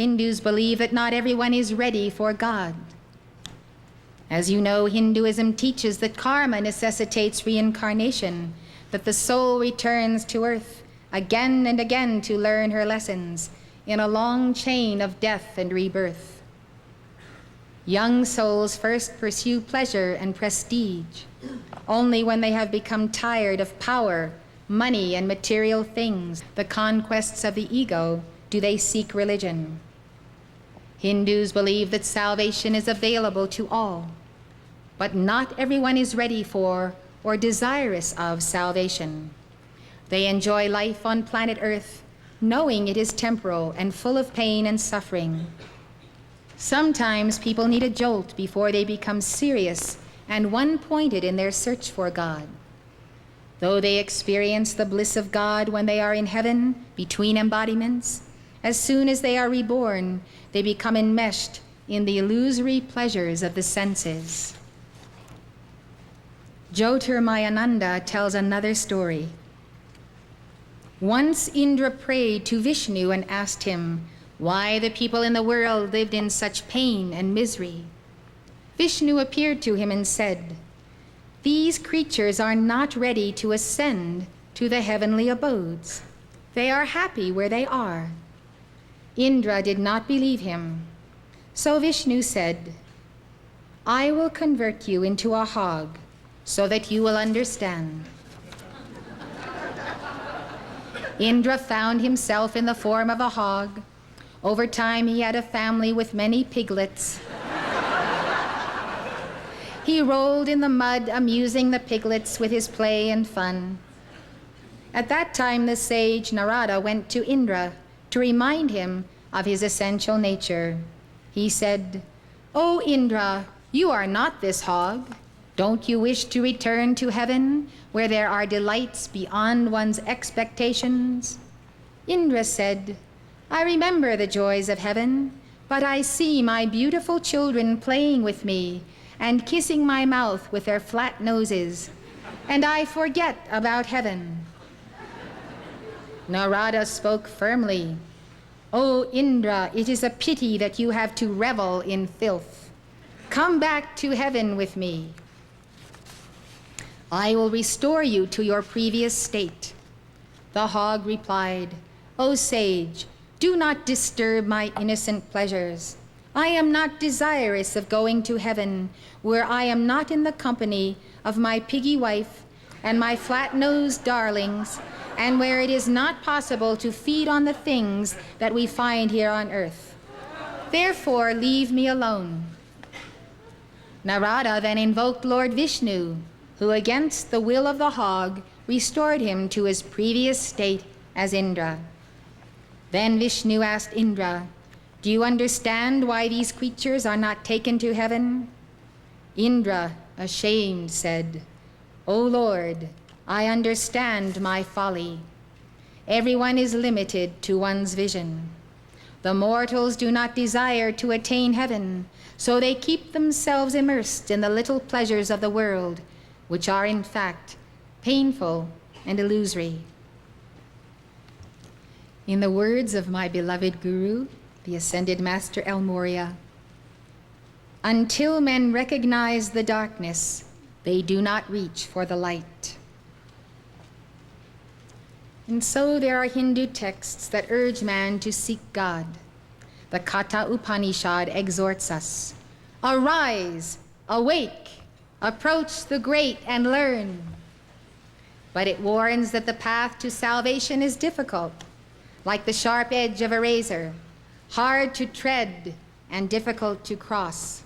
Hindus believe that not everyone is ready for God. As you know, Hinduism teaches that karma necessitates reincarnation, that the soul returns to earth again and again to learn her lessons in a long chain of death and rebirth. Young souls first pursue pleasure and prestige. Only when they have become tired of power, money, and material things, the conquests of the ego, do they seek religion. Hindus believe that salvation is available to all, but not everyone is ready for or desirous of salvation. They enjoy life on planet Earth, knowing it is temporal and full of pain and suffering. Sometimes people need a jolt before they become serious and one-pointed in their search for God. Though they experience the bliss of God when they are in heaven, between embodiments, as soon as they are reborn, they become enmeshed in the illusory pleasures of the senses. Jyotirmayananda tells another story. Once Indra prayed to Vishnu and asked him why the people in the world lived in such pain and misery. Vishnu appeared to him and said, "These creatures are not ready to ascend to the heavenly abodes. They are happy where they are." Indra did not believe him. So Vishnu said, "I will convert you into a hog so that you will understand." Indra found himself in the form of a hog. Over time, he had a family with many piglets. He rolled in the mud, amusing the piglets with his play and fun. At that time, the sage Narada went to Indra to remind him of his essential nature. He said, "O Indra, you are not this hog. Don't you wish to return to heaven, where there are delights beyond one's expectations?" Indra said, "I remember the joys of heaven, but I see my beautiful children playing with me and kissing my mouth with their flat noses, and I forget about heaven." Narada spoke firmly, "O Indra, it is a pity that you have to revel in filth. Come back to heaven with me. I will restore you to your previous state." The hog replied, "O sage, do not disturb my innocent pleasures. I am not desirous of going to heaven, where I am not in the company of my piggy wife and my flat-nosed darlings, and where it is not possible to feed on the things that we find here on earth. Therefore, leave me alone." Narada then invoked Lord Vishnu, who, against the will of the hog, restored him to his previous state as Indra. Then Vishnu asked Indra, "Do you understand why these creatures are not taken to heaven?" Indra, ashamed, said, "O Lord, I understand my folly. Everyone is limited to one's vision. The mortals do not desire to attain heaven, so they keep themselves immersed in the little pleasures of the world, which are in fact painful and illusory." In the words of my beloved Guru, the Ascended Master El Morya, "Until men recognize the darkness, they do not reach for the light." And so there are Hindu texts that urge man to seek God. The Katha Upanishad exhorts us, "Arise, awake, approach the great and learn." But it warns that the path to salvation is difficult, like the sharp edge of a razor, hard to tread and difficult to cross.